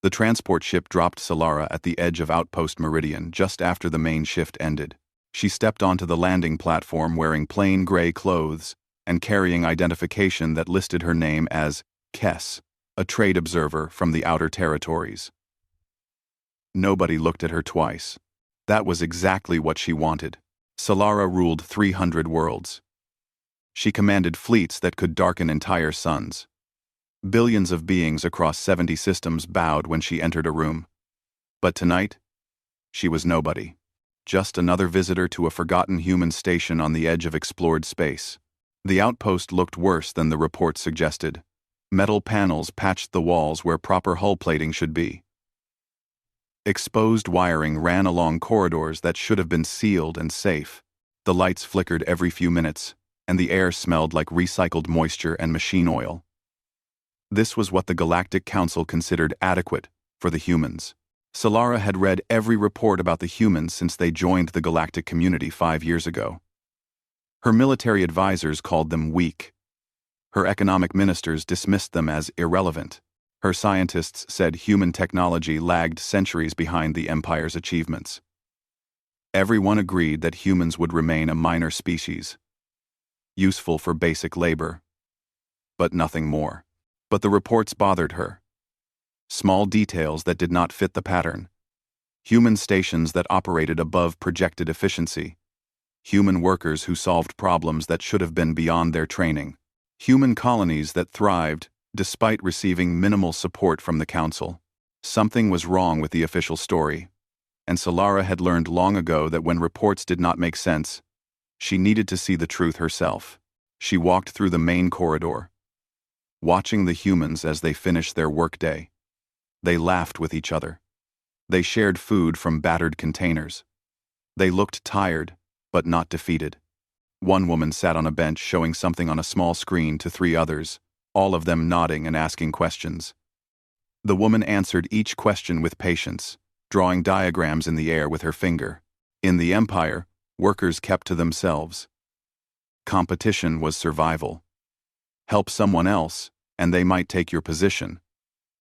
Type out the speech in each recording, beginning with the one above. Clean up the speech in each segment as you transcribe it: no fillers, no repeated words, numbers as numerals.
The transport ship dropped Solara at the edge of Outpost Meridian just after the main shift ended. She stepped onto the landing platform wearing plain gray clothes and carrying identification that listed her name as Kess, a trade observer from the Outer Territories. Nobody looked at her twice. That was exactly what she wanted. Solara ruled 300 worlds. She commanded fleets that could darken entire suns. Billions of beings across 70 systems bowed when she entered a room. But tonight, she was nobody. Just another visitor to a forgotten human station on the edge of explored space. The outpost looked worse than the report suggested. Metal panels patched the walls where proper hull plating should be. Exposed wiring ran along corridors that should have been sealed and safe. The lights flickered every few minutes, and the air smelled like recycled moisture and machine oil. This was what the Galactic Council considered adequate for the humans. Solara had read every report about the humans since they joined the galactic community 5 years ago. Her military advisors called them weak. Her economic ministers dismissed them as irrelevant. Her scientists said human technology lagged centuries behind the Empire's achievements. Everyone agreed that humans would remain a minor species, useful for basic labor, but nothing more. But the reports bothered her. Small details that did not fit the pattern. Human stations that operated above projected efficiency. Human workers who solved problems that should have been beyond their training. Human colonies that thrived despite receiving minimal support from the Council. Something was wrong with the official story, and Solara had learned long ago that when reports did not make sense, she needed to see the truth herself. She walked through the main corridor, watching the humans as they finished their workday. They laughed with each other. They shared food from battered containers. They looked tired, but not defeated. One woman sat on a bench showing something on a small screen to 3 others, all of them nodding and asking questions. The woman answered each question with patience, drawing diagrams in the air with her finger. In the Empire, workers kept to themselves. Competition was survival. Help someone else, and they might take your position.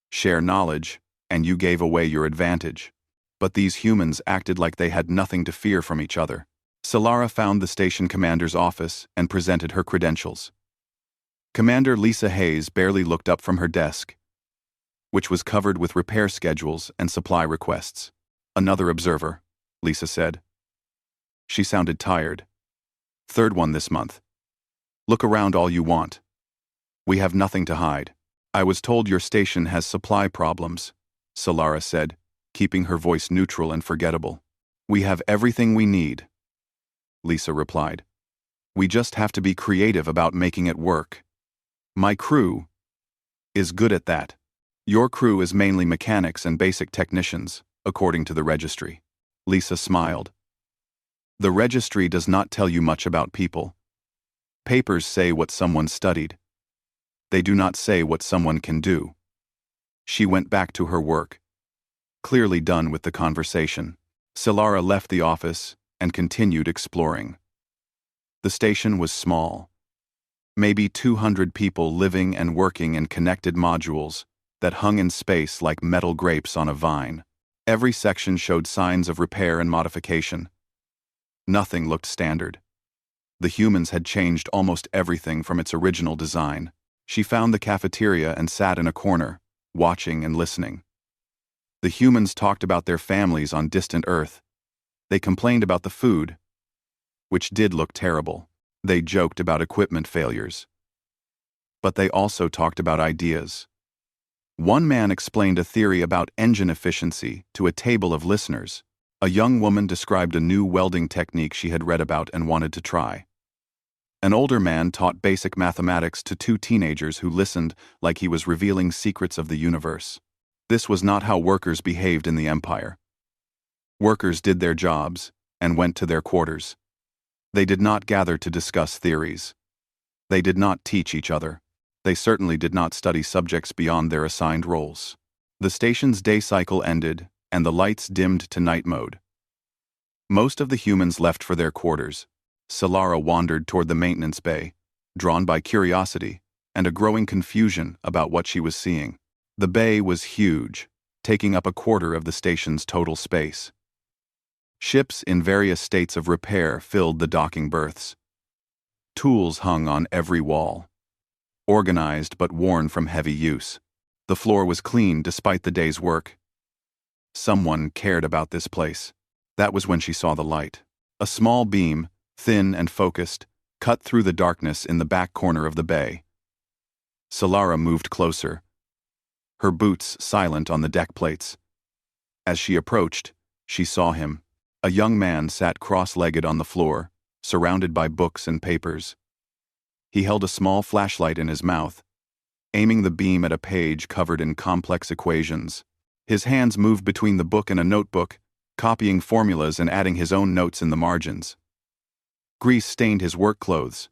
Share knowledge, and you gave away your advantage. But these humans acted like they had nothing to fear from each other. Solara found the station commander's office and presented her credentials. Commander Lisa Hayes barely looked up from her desk, which was covered with repair schedules and supply requests. Another observer, Lisa said. She sounded tired. 3rd one this month. Look around all you want. We have nothing to hide. I was told your station has supply problems, Solara said, keeping her voice neutral and forgettable. We have everything we need, Lisa replied. We just have to be creative about making it work. My crew is good at that. Your crew is mainly mechanics and basic technicians, according to the registry. Lisa smiled. The registry does not tell you much about people. Papers say what someone studied. They do not say what someone can do. She went back to her work, clearly done with the conversation. Solara left the office and continued exploring. The station was small. Maybe 200 people living and working in connected modules that hung in space like metal grapes on a vine. Every section showed signs of repair and modification. Nothing looked standard. The humans had changed almost everything from its original design. She found the cafeteria and sat in a corner, watching and listening. The humans talked about their families on distant Earth. They complained about the food, which did look terrible. They joked about equipment failures. But they also talked about ideas. One man explained a theory about engine efficiency to a table of listeners. A young woman described a new welding technique she had read about and wanted to try. An older man taught basic mathematics to 2 teenagers who listened like he was revealing secrets of the universe. This was not how workers behaved in the Empire. Workers did their jobs and went to their quarters. They did not gather to discuss theories. They did not teach each other. They certainly did not study subjects beyond their assigned roles. The station's day cycle ended, and the lights dimmed to night mode. Most of the humans left for their quarters. Solara wandered toward the maintenance bay, drawn by curiosity and a growing confusion about what she was seeing. The bay was huge, taking up a quarter of the station's total space. Ships in various states of repair filled the docking berths. Tools hung on every wall, organized but worn from heavy use. The floor was clean despite the day's work. Someone cared about this place. That was when she saw the light. A small beam, thin and focused, cut through the darkness in the back corner of the bay. Solara moved closer, her boots silent on the deck plates. As she approached, she saw him. A young man sat cross-legged on the floor, surrounded by books and papers. He held a small flashlight in his mouth, aiming the beam at a page covered in complex equations. His hands moved between the book and a notebook, copying formulas and adding his own notes in the margins. Grease stained his work clothes.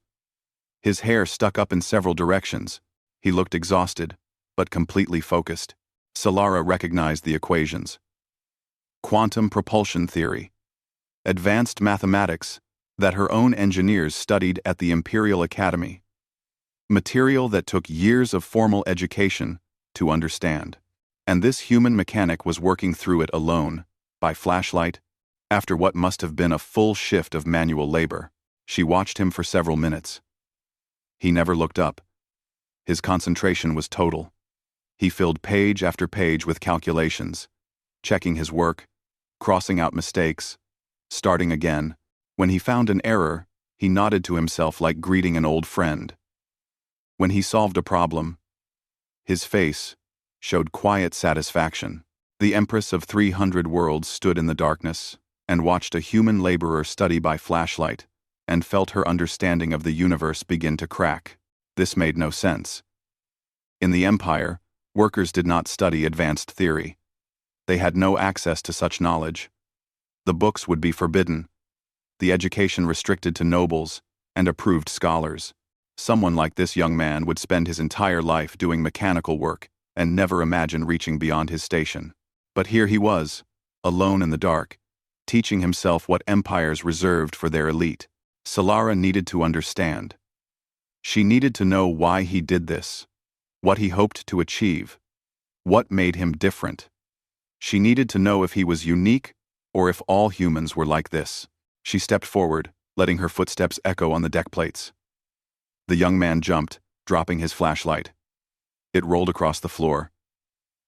His hair stuck up in several directions. He looked exhausted, but completely focused. Solara recognized the equations. Quantum propulsion theory. Advanced mathematics that her own engineers studied at the Imperial Academy. Material that took years of formal education to understand. And this human mechanic was working through it alone, by flashlight, after what must have been a full shift of manual labor. She watched him for several minutes. He never looked up. His concentration was total. He filled page after page with calculations, checking his work, crossing out mistakes, starting again. When he found an error, he nodded to himself like greeting an old friend. When he solved a problem, his face showed quiet satisfaction. The Empress of 300 worlds stood in the darkness and watched a human laborer study by flashlight and felt her understanding of the universe begin to crack. This made no sense. In the Empire, workers did not study advanced theory. They had no access to such knowledge. The books would be forbidden, the education restricted to nobles and approved scholars. Someone like this young man would spend his entire life doing mechanical work and never imagine reaching beyond his station. But here he was, alone in the dark, teaching himself what empires reserved for their elite. Solara needed to understand. She needed to know why he did this, what he hoped to achieve, what made him different. She needed to know if he was unique or if all humans were like this. She stepped forward, letting her footsteps echo on the deck plates. The young man jumped, dropping his flashlight. It rolled across the floor,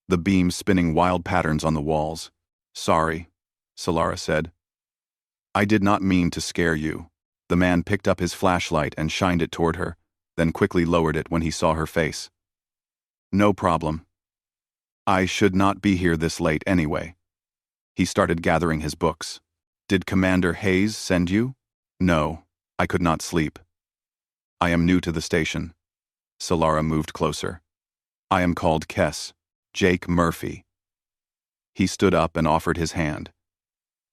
the beam spinning wild patterns on the walls. "Sorry," Solara said. "I did not mean to scare you." The man picked up his flashlight and shined it toward her, then quickly lowered it when he saw her face. "No problem. I should not be here this late anyway." He started gathering his books. "Did Commander Hayes send you?" "No, I could not sleep. I am new to the station." Solara moved closer. "I am called Kess, Jake Murphy." He stood up and offered his hand.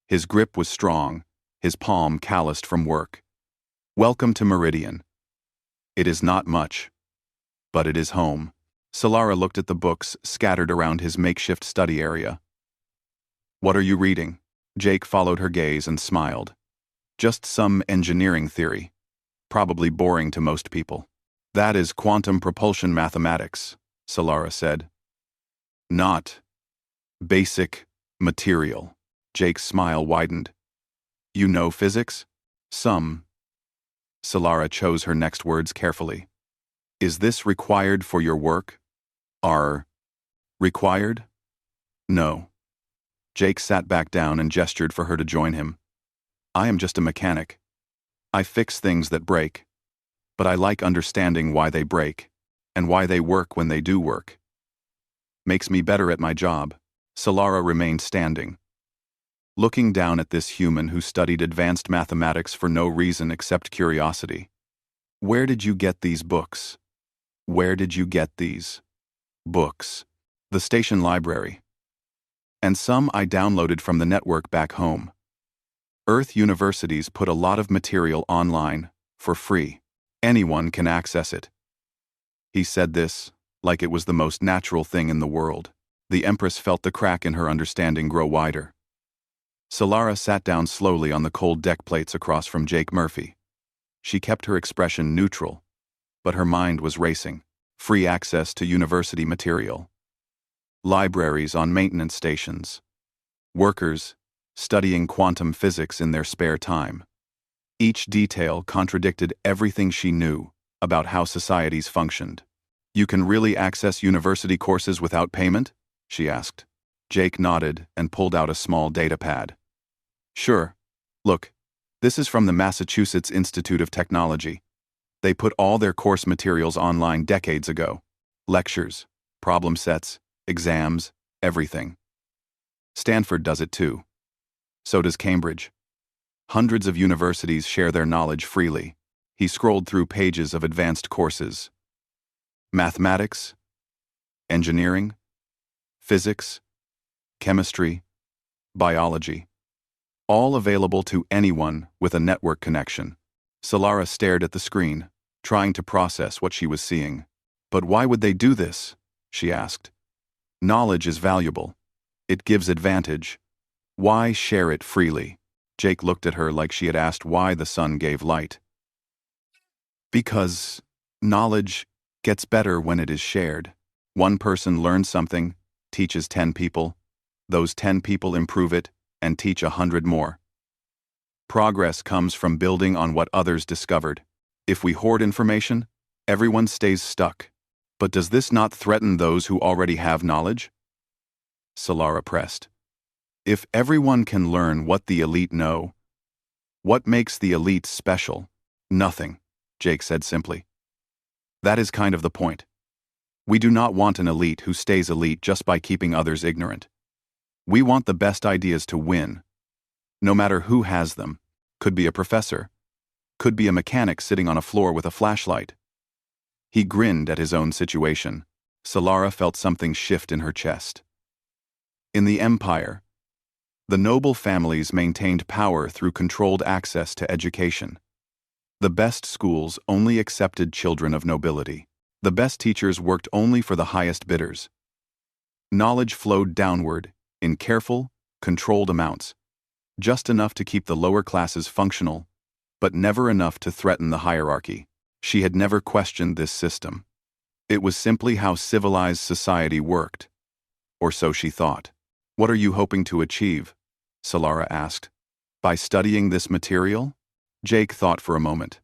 His grip was strong, his palm calloused from work. "Welcome to Meridian. It is not much, but it is home." Solara looked at the books scattered around his makeshift study area. "What are you reading?" Jake followed her gaze and smiled. "Just some engineering theory. Probably boring to most people." "That is quantum propulsion mathematics," Solara said. "Not basic material." Jake's smile widened. "You know physics?" "Some." Solara chose her next words carefully. "Is this required for your work?" "Are required?" "No." Jake sat back down and gestured for her to join him. "I am just a mechanic. I fix things that break. But I like understanding why they break, and why they work when they do work. Makes me better at my job." Solara remained standing, looking down at this human who studied advanced mathematics for no reason except curiosity. "Where did you get these books?" "Where did you get these books?" "The station library. And some I downloaded from the network back home. Earth universities put a lot of material online, for free. Anyone can access it." He said this like it was the most natural thing in the world. The Empress felt the crack in her understanding grow wider. Solara sat down slowly on the cold deck plates across from Jake Murphy. She kept her expression neutral, but her mind was racing. Free access to university material. libraries on maintenance stations, workers studying quantum physics in their spare time. Each detail contradicted everything she knew about how societies functioned. "You can really access university courses without payment?" she asked. Jake nodded and pulled out a small data pad. "Sure. Look, this is from the Massachusetts Institute of Technology. They put all their course materials online decades ago. Lectures, problem sets, exams, everything. Stanford does it too. So does Cambridge. Hundreds of universities share their knowledge freely." He scrolled through pages of advanced courses. Mathematics, engineering, physics, chemistry, biology. All available to anyone with a network connection. Solara stared at the screen, trying to process what she was seeing. "But why would they do this?" she asked. "Knowledge is valuable. It gives advantage. Why share it freely?" Jake looked at her like she had asked why the sun gave light. "Because knowledge gets better when it is shared. One person learns something, teaches 10 people. Those 10 people improve it and teach 100 more. Progress comes from building on what others discovered. If we hoard information, everyone stays stuck. But does this not threaten those who already have knowledge?" Solara pressed. "If everyone can learn what the elite know, what makes the elite special? Nothing," Jake said simply. "That is kind of the point. We do not want an elite who stays elite just by keeping others ignorant. We want the best ideas to win, no matter who has them. Could be a professor. Could be a mechanic sitting on a floor with a flashlight." He grinned at his own situation. Solara felt something shift in her chest. In the Empire, the noble families maintained power through controlled access to education. The best schools only accepted children of nobility. The best teachers worked only for the highest bidders. Knowledge flowed downward in careful, controlled amounts, just enough to keep the lower classes functional, but never enough to threaten the hierarchy. She had never questioned this system. It was simply how civilized society worked. Or so she thought. "What are you hoping to achieve?" Solara asked. "By studying this material?" Jake thought for a moment.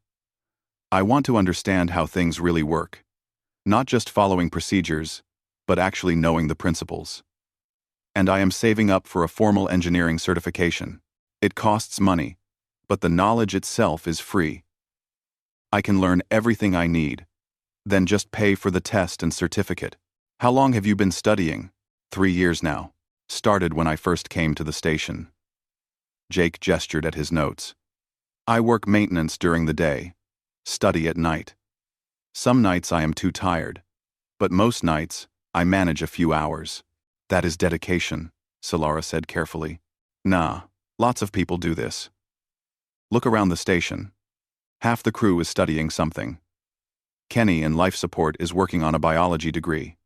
"I want to understand how things really work. Not just following procedures, but actually knowing the principles. And I am saving up for a formal engineering certification. It costs money, but the knowledge itself is free. I can learn everything I need, then just pay for the test and certificate." "How long have you been studying?" 3 years now. Started when I first came to the station. Jake gestured at his notes. "I work maintenance during the day, study at night. Some nights I am too tired, but most nights I manage a few hours." "That is dedication," Solara said carefully. "Nah, lots of people do this. Look around the station. Half the crew is studying something. Kenny in life support is working on a biology degree.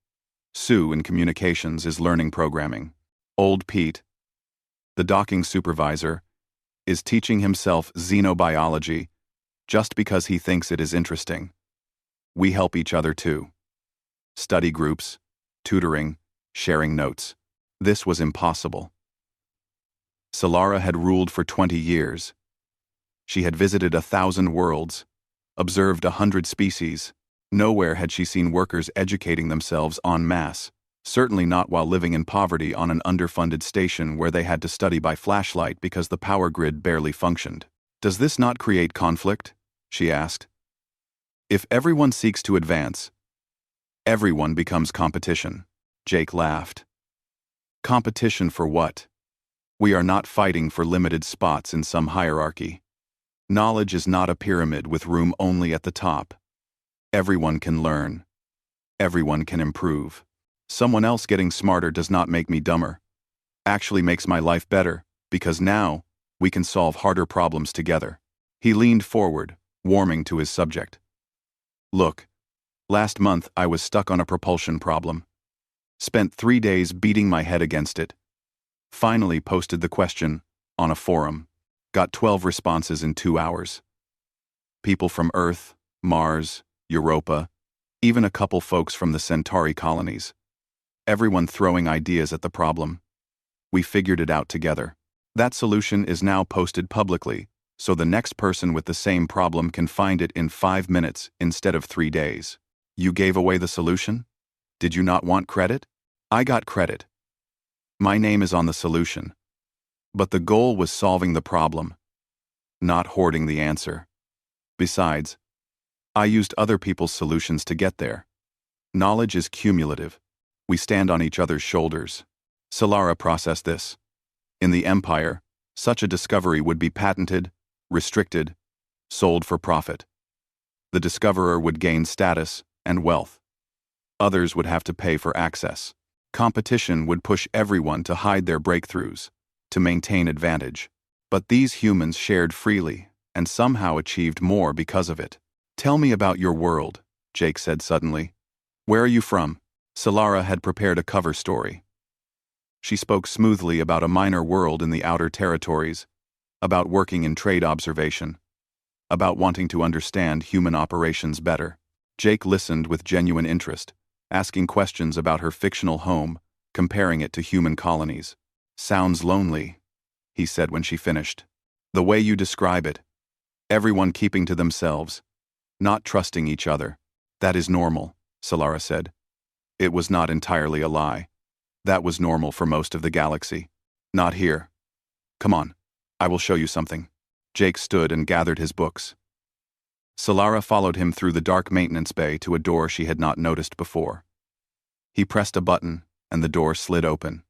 Sue in communications is learning programming. Old Pete, the docking supervisor, is teaching himself xenobiology just because he thinks it is interesting. We help each other too. Study groups, tutoring, sharing notes. This was impossible." Solara had ruled for 20 years. She had visited 1,000 worlds, observed 100 species. Nowhere had she seen workers educating themselves en masse, certainly not while living in poverty on an underfunded station where they had to study by flashlight because the power grid barely functioned. "Does this not create conflict?" she asked. "If everyone seeks to advance, everyone becomes competition." Jake laughed. "Competition for what? We are not fighting for limited spots in some hierarchy. Knowledge is not a pyramid with room only at the top. Everyone can learn. Everyone can improve. Someone else getting smarter does not make me dumber. Actually makes my life better, because now we can solve harder problems together." He leaned forward, warming to his subject. "Look, last month I was stuck on a propulsion problem. Spent 3 days beating my head against it. Finally posted the question on a forum. Got 12 responses in 2 hours. People from Earth, Mars, Europa, even a couple folks from the Centauri colonies. everyone throwing ideas at the problem. We figured it out together. That solution is now posted publicly, so the next person with the same problem can find it in 5 minutes instead of 3 days. You gave away the solution? Did you not want credit? I got credit. My name is on the solution. But the goal was solving the problem, not hoarding the answer. Besides, I used other people's solutions to get there. Knowledge is cumulative. We stand on each other's shoulders. Solara processed this. In the Empire, such a discovery would be patented, restricted, sold for profit. The discoverer would gain status and wealth. Others would have to pay for access. Competition would push everyone to hide their breakthroughs, to maintain advantage. But these humans shared freely, and somehow achieved more because of it. Tell me about your world, Jake said suddenly. Where are you from? Solara had prepared a cover story. She spoke smoothly about a minor world in the outer territories, about working in trade observation, about wanting to understand human operations better. Jake listened with genuine interest, asking questions about her fictional home, comparing it to human colonies. Sounds lonely, he said when she finished. The way you describe it. Everyone keeping to themselves, not trusting each other. That is normal, Solara said. It was not entirely a lie. That was normal for most of the galaxy. Not here. Come on, I will show you something. Jake stood and gathered his books. Solara followed him through the dark maintenance bay to a door she had not noticed before. He pressed a button, and the door slid open,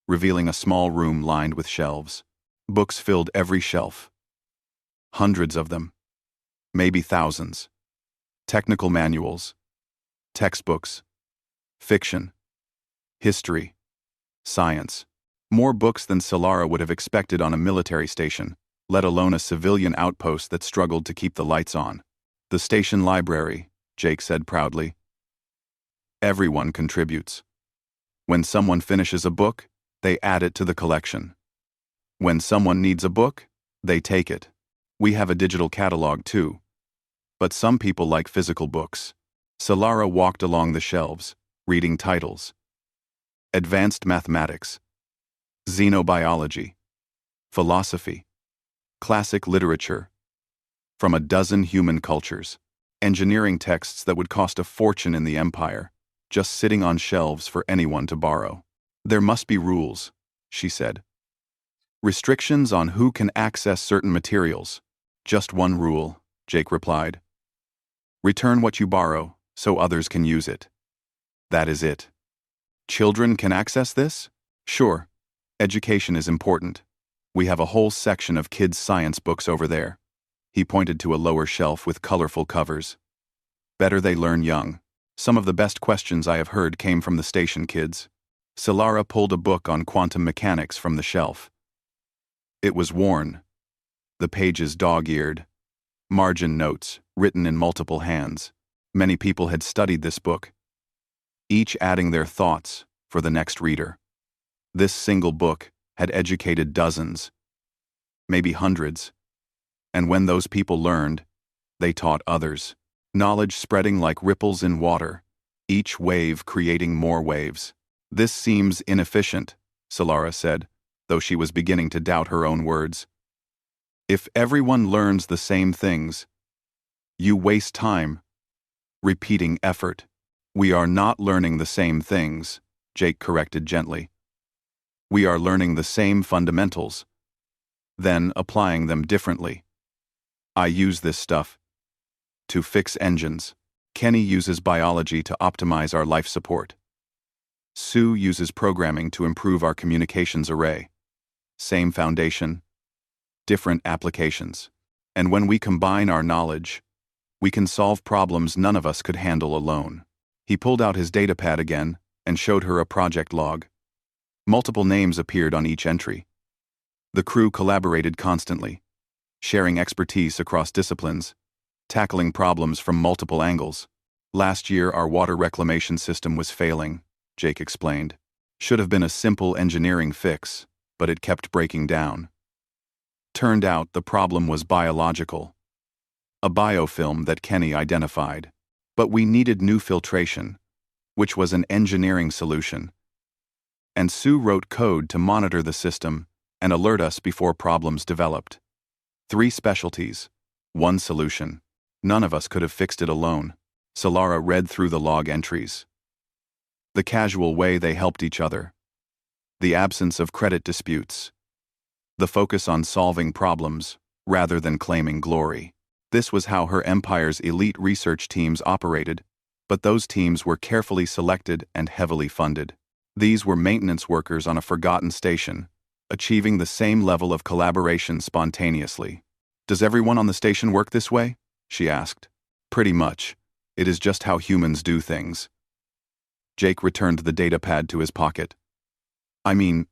revealing a small room lined with shelves. Books filled every shelf. Hundreds of them. Maybe thousands. Technical manuals. Textbooks. Fiction. History. Science. More books than Solara would have expected on a military station, let alone a civilian outpost that struggled to keep the lights on. The station library, Jake said proudly. Everyone contributes. When someone finishes a book, they add it to the collection. When someone needs a book, they take it. We have a digital catalog too. But some people like physical books. Solara walked along the shelves, reading titles. Advanced Mathematics. Xenobiology. Philosophy. Classic literature. From a dozen human cultures. Engineering texts that would cost a fortune in the Empire, just sitting on shelves for anyone to borrow. There must be rules, she said. Restrictions on who can access certain materials. Just one rule, Jake replied. Return what you borrow, so others can use it. That is it. Children can access this? Sure. Education is important. We have a whole section of kids' science books over there. He pointed to a lower shelf with colorful covers. Better they learn young. Some of the best questions I have heard came from the station kids. Solara pulled a book on quantum mechanics from the shelf. It was worn. The pages dog-eared. Margin notes, written in multiple hands. Many people had studied this book, each adding their thoughts for the next reader. This single book had educated dozens, maybe hundreds. And when those people learned, they taught others. Knowledge spreading like ripples in water, each wave creating more waves. This seems inefficient, Solara said, though she was beginning to doubt her own words. If everyone learns the same things, you waste time. Repeating effort. We are not learning the same things, Jake corrected gently. We are learning the same fundamentals, then applying them differently. I use this stuff to fix engines. Kenny uses biology to optimize our life support. Sue uses programming to improve our communications array. Same foundation, different applications. And when we combine our knowledge, we can solve problems none of us could handle alone. He pulled out his datapad again and showed her a project log. Multiple names appeared on each entry. The crew collaborated constantly, sharing expertise across disciplines, tackling problems from multiple angles. Last year, our water reclamation system was failing, Jake explained. Should have been a simple engineering fix, but it kept breaking down. Turned out the problem was biological. A biofilm that Kenny identified. But we needed new filtration, which was an engineering solution and Sue wrote code to monitor the system and alert us before problems developed. 3 specialties, 1 solution. None of us could have fixed it alone. Solara read through the log entries. The casual way they helped each other. The absence of credit disputes. The focus on solving problems, rather than claiming glory. This was how her empire's elite research teams operated, but those teams were carefully selected and heavily funded. These were maintenance workers on a forgotten station, achieving the same level of collaboration spontaneously. "Does everyone on the station work this way?" she asked. "Pretty much. It is just how humans do things." Jake returned the datapad to his pocket. "I mean,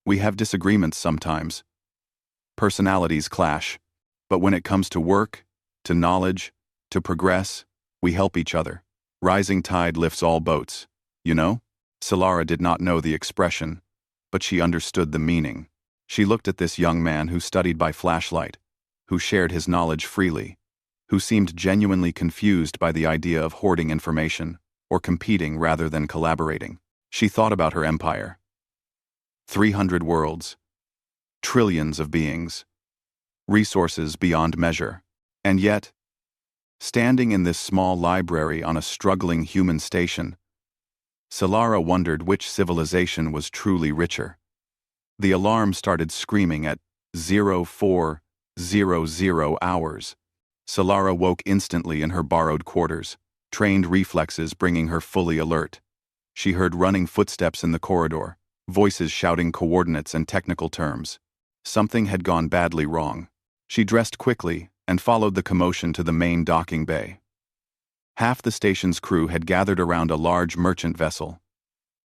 we have disagreements sometimes. Personalities clash. But when it comes to work, to knowledge, to progress, we help each other. Rising tide lifts all boats, you know?" Solara did not know the expression, but she understood the meaning. She looked at this young man who studied by flashlight, who shared his knowledge freely, who seemed genuinely confused by the idea of hoarding information, or competing rather than collaborating. She thought about her empire. 300 worlds. Trillions of beings. Resources beyond measure. And yet, standing in this small library on a struggling human station, Solara wondered which civilization was truly richer. The alarm started screaming at 0400 hours. Solara woke instantly in her borrowed quarters, trained reflexes bringing her fully alert. She heard running footsteps in the corridor, voices shouting coordinates and technical terms. Something had gone badly wrong. She dressed quickly and followed the commotion to the main docking bay. Half the station's crew had gathered around a large merchant vessel,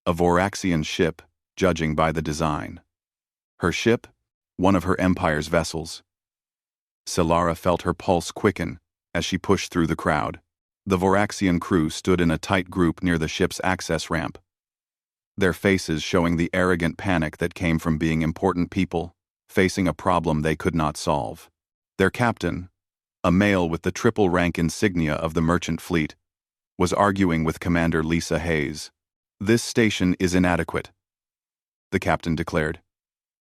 a Voraxian ship, judging by the design. Her ship, one of her empire's vessels. Solara felt her pulse quicken as she pushed through the crowd. The Voraxian crew stood in a tight group near the ship's access ramp, their faces showing the arrogant panic that came from being important people, facing a problem they could not solve. Their captain, a male with the triple rank insignia of the merchant fleet, was arguing with Commander Lisa Hayes. "This station is inadequate," the captain declared.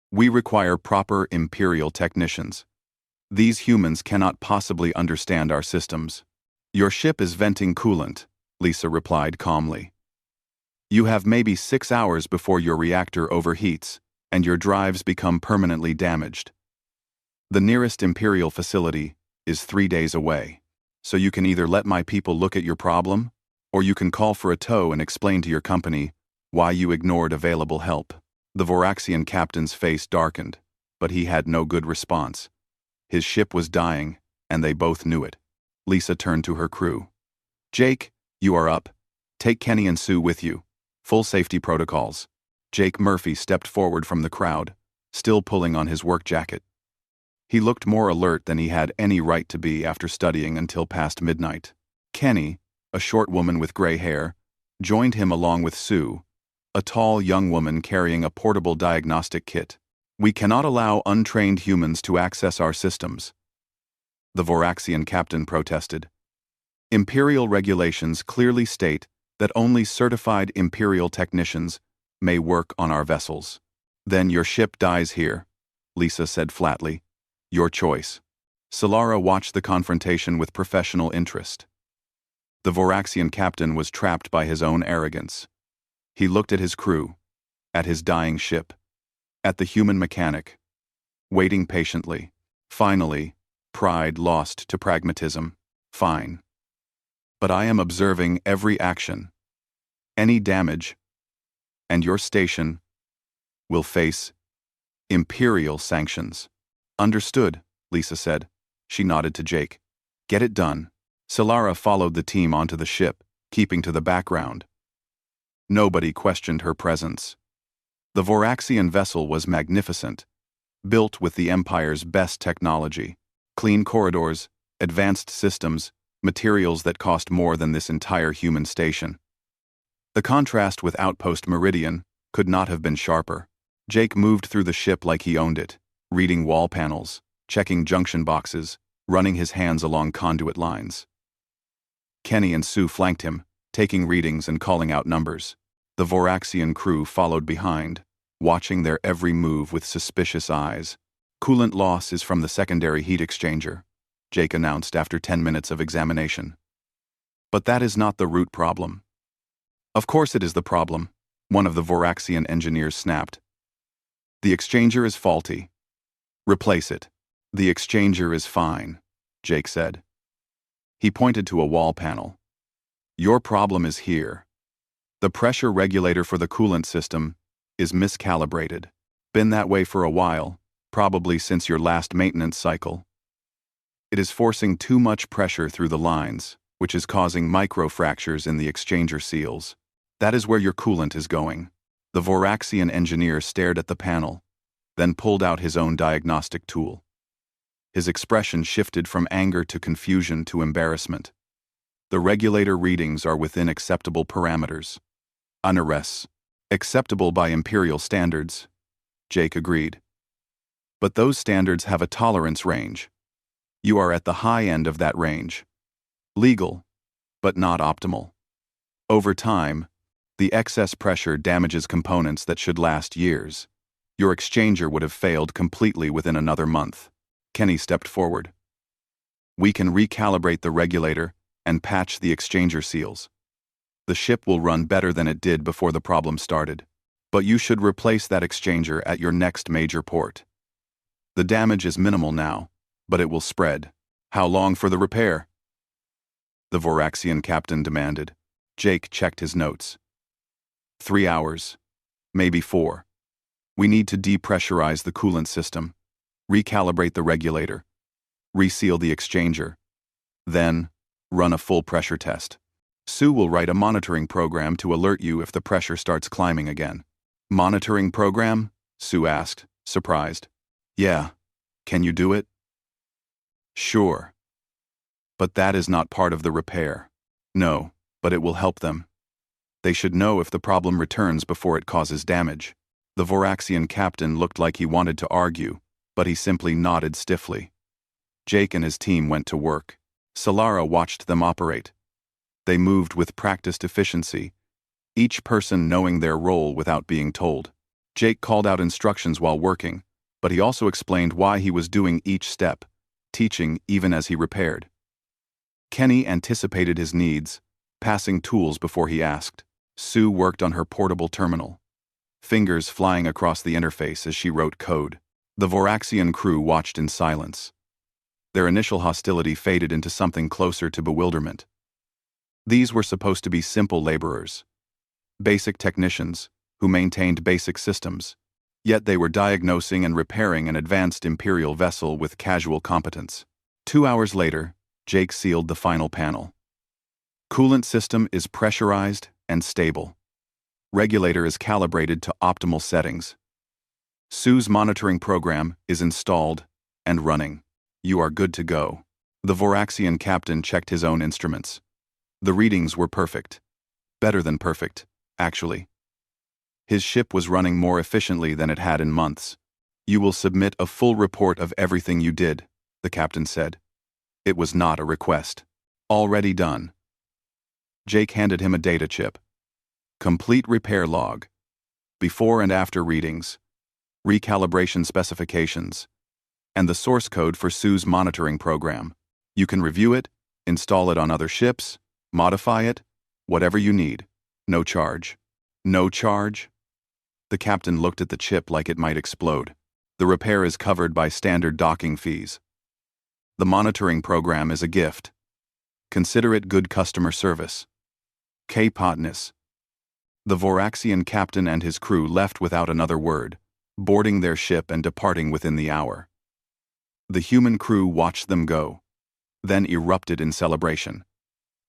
"We require proper Imperial technicians. These humans cannot possibly understand our systems." "Your ship is venting coolant," Lisa replied calmly. "You have maybe 6 hours before your reactor overheats, and your drives become permanently damaged. The nearest Imperial facility is 3 days away, so you can either let my people look at your problem, or you can call for a tow and explain to your company why you ignored available help." The Voraxian captain's face darkened, but he had no good response. His ship was dying, and they both knew it. Lisa turned to her crew. "Jake, you are up. Take Kenny and Sue with you. Full safety protocols." Jake Murphy stepped forward from the crowd, still pulling on his work jacket. He looked more alert than he had any right to be after studying until past midnight. Kenny, a short woman with gray hair, joined him along with Sue, a tall young woman carrying a portable diagnostic kit. "We cannot allow untrained humans to access our systems," the Voraxian captain protested. "Imperial regulations clearly state that only certified Imperial technicians may work on our vessels." "Then your ship dies here," Lisa said flatly. "Your choice." Solara watched the confrontation with professional interest. The Voraxian captain was trapped by his own arrogance. He looked at his crew, at his dying ship, at the human mechanic, waiting patiently. Finally, pride lost to pragmatism. "Fine. But I am observing every action. Any damage, and your station will face Imperial sanctions." "Understood," Lisa said. She nodded to Jake. "Get it done." Solara followed the team onto the ship, keeping to the background. Nobody questioned her presence. The Voraxian vessel was magnificent, built with the Empire's best technology. Clean corridors, advanced systems, materials that cost more than this entire human station. The contrast with Outpost Meridian could not have been sharper. Jake moved through the ship like he owned it, reading wall panels, checking junction boxes, running his hands along conduit lines. Kenny and Sue flanked him, taking readings and calling out numbers. The Voraxian crew followed behind, watching their every move with suspicious eyes. "Coolant loss is from the secondary heat exchanger," Jake announced after 10 minutes of examination. "But that is not the root problem." "Of course it is the problem," one of the Voraxian engineers snapped. "The exchanger is faulty. Replace it." "The exchanger is fine," Jake said. He pointed to a wall panel. "Your problem is here. The pressure regulator for the coolant system is miscalibrated. Been that way for a while, probably since your last maintenance cycle. It is forcing too much pressure through the lines, which is causing microfractures in the exchanger seals. That is where your coolant is going." The Voraxian engineer stared at the panel, then pulled out his own diagnostic tool. His expression shifted from anger to confusion to embarrassment. "The regulator readings are within acceptable parameters." "UNRES. Acceptable by imperial standards," Jake agreed. "But those standards have a tolerance range. You are at the high end of that range. Legal, but not optimal. Over time, the excess pressure damages components that should last years. Your exchanger would have failed completely within another month." Kenny stepped forward. "We can recalibrate the regulator and patch the exchanger seals. The ship will run better than it did before the problem started. But you should replace that exchanger at your next major port. The damage is minimal now, but it will spread." "How long for the repair?" the Voraxian captain demanded. Jake checked his notes. 3 hours. Maybe 4. We need to depressurize the coolant system, recalibrate the regulator, reseal the exchanger, then run a full pressure test. Sue will write a monitoring program to alert you if the pressure starts climbing again." "Monitoring program?" Sue asked, surprised. "Yeah. Can you do it?" "Sure. But that is not part of the repair." "No, but it will help them. They should know if the problem returns before it causes damage." The Voraxian captain looked like he wanted to argue, but he simply nodded stiffly. Jake and his team went to work. Solara watched them operate. They moved with practiced efficiency, each person knowing their role without being told. Jake called out instructions while working, but he also explained why he was doing each step, teaching even as he repaired. Kenny anticipated his needs, passing tools before he asked. Sue worked on her portable terminal, fingers flying across the interface as she wrote code. The Voraxian crew watched in silence. Their initial hostility faded into something closer to bewilderment. These were supposed to be simple laborers, basic technicians who maintained basic systems, yet they were diagnosing and repairing an advanced Imperial vessel with casual competence. 2 hours later, Jake sealed the final panel. Coolant system is pressurized and stable. Regulator is calibrated to optimal settings. Sue's monitoring program is installed and running. You are good to go. The Voraxian captain checked his own instruments. The readings were perfect. Better than perfect, actually. His ship was running more efficiently than it had in months. You will submit a full report of everything you did, the captain said. It was not a request. Already done. Jake handed him a data chip. Complete repair log. Before and after readings. Recalibration specifications. And the source code for Sue's monitoring program. You can review it, install it on other ships, modify it, whatever you need. No charge. No charge? The captain looked at the chip like it might explode. The repair is covered by standard docking fees. The monitoring program is a gift. Consider it good customer service. K. Potness. The Voraxian captain and his crew left without another word, boarding their ship and departing within the hour. The human crew watched them go, then erupted in celebration.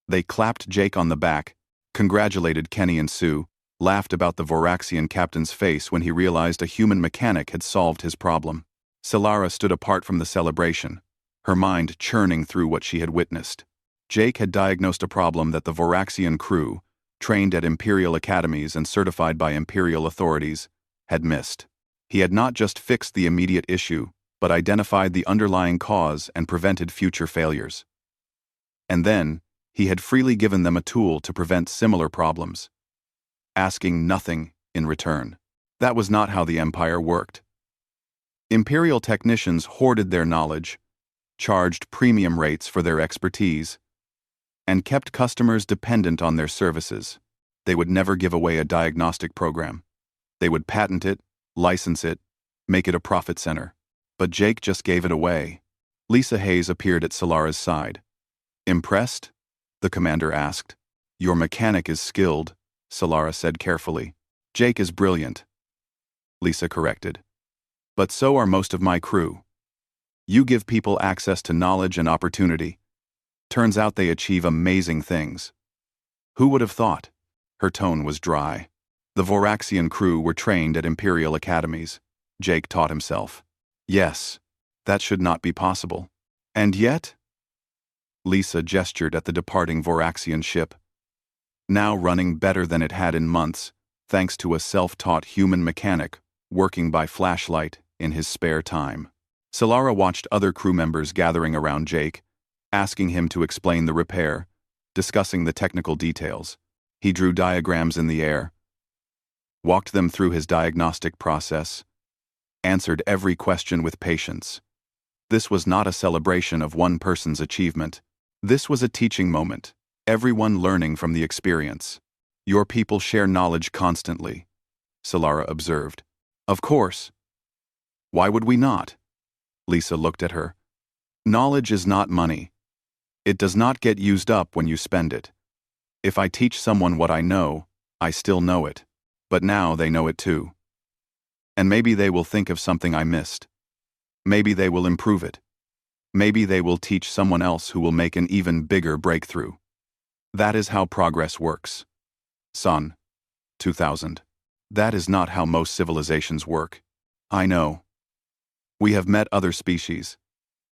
They clapped Jake on the back, congratulated Kenny and Sue, laughed about the Voraxian captain's face when he realized a human mechanic had solved his problem. Solara stood apart from the celebration, her mind churning through what she had witnessed. Jake had diagnosed a problem that the Voraxian crew, trained at Imperial academies and certified by Imperial authorities, had missed. He had not just fixed the immediate issue, but identified the underlying cause and prevented future failures. And then, he had freely given them a tool to prevent similar problems. asking nothing in return. That was not how the Empire worked. Imperial technicians hoarded their knowledge, charged premium rates for their expertise, and kept customers dependent on their services. They would never give away a diagnostic program. They would patent it, license it, make it a profit center. But Jake just gave it away. Lisa Hayes appeared at Solara's side. "Impressed?" the commander asked. "Your mechanic is skilled," Solara said carefully. "Jake is brilliant," Lisa corrected. "But so are most of my crew. You give people access to knowledge and opportunity. Turns out they achieve amazing things." "Who would have thought?" Her tone was dry. The Voraxian crew were trained at Imperial academies, Jake taught himself. Yes, that should not be possible. And yet? Lisa gestured at the departing Voraxian ship. Now running better than it had in months, thanks to a self-taught human mechanic working by flashlight in his spare time. Solara watched other crew members gathering around Jake, asking him to explain the repair, discussing the technical details. He drew diagrams in the air, walked them through his diagnostic process, answered every question with patience. This was not a celebration of one person's achievement. This was a teaching moment, everyone learning from the experience. "Your people share knowledge constantly," Solara observed. "Of course. Why would we not?" Lisa looked at her. "Knowledge is not money. It does not get used up when you spend it. If I teach someone what I know, I still know it. But now they know it too. And maybe they will think of something I missed. Maybe they will improve it. Maybe they will teach someone else who will make an even bigger breakthrough. That is how progress works." Son, 2000. That is not how most civilizations work. I know. We have met other species,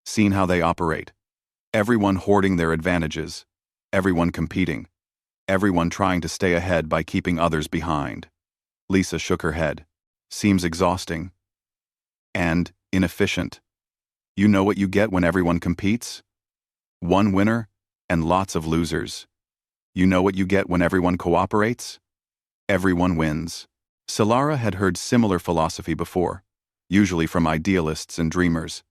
seen how they operate. Everyone hoarding their advantages, everyone competing, everyone trying to stay ahead by keeping others behind. Lisa shook her head. "Seems exhausting. And inefficient. You know what you get when everyone competes? One winner and lots of losers. You know what you get when everyone cooperates? Everyone wins." Solara had heard similar philosophy before, usually from idealists and dreamers.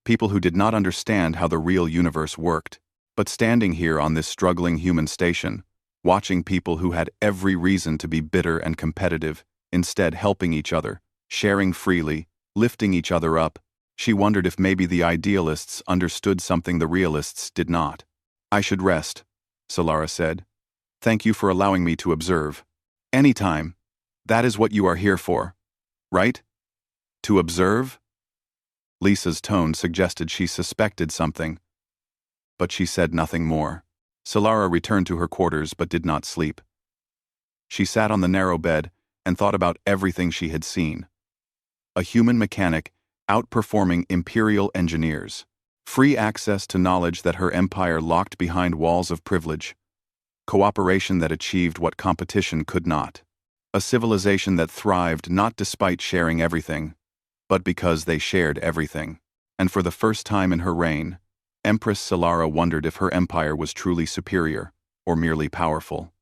People who did not understand how the real universe worked. But standing here on this struggling human station, watching people who had every reason to be bitter and competitive, instead helping each other, sharing freely, lifting each other up, she wondered if maybe the idealists understood something the realists did not. "I should rest," Solara said. "Thank you for allowing me to observe. Anytime. That is what you are here for, right? To observe?" Lisa's tone suggested she suspected something, but she said nothing more. Solara returned to her quarters but did not sleep. She sat on the narrow bed and thought about everything she had seen. A human mechanic outperforming Imperial engineers. Free access to knowledge that her empire locked behind walls of privilege. Cooperation that achieved what competition could not. A civilization that thrived not despite sharing everything, but because they shared everything. And for the first time in her reign, Empress Solara wondered if her empire was truly superior, or merely powerful.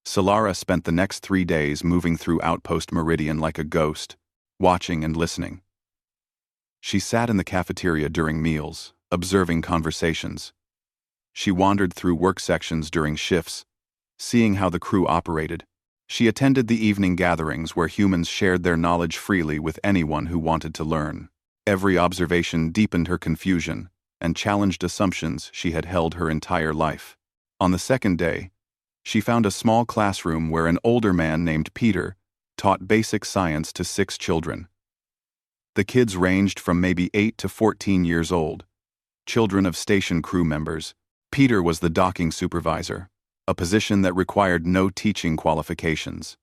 Solara spent the next 3 days moving through Outpost Meridian like a ghost, watching and listening. She sat in the cafeteria during meals, observing conversations. She wandered through work sections during shifts, seeing how the crew operated. She attended the evening gatherings where humans shared their knowledge freely with anyone who wanted to learn. Every observation deepened her confusion and challenged assumptions she had held her entire life. On the second day, she found a small classroom where an older man named Peter taught basic science to 6 children. The kids ranged from maybe 8 to 14 years old, children of station crew members. Peter was the docking supervisor, a position that required no teaching qualifications.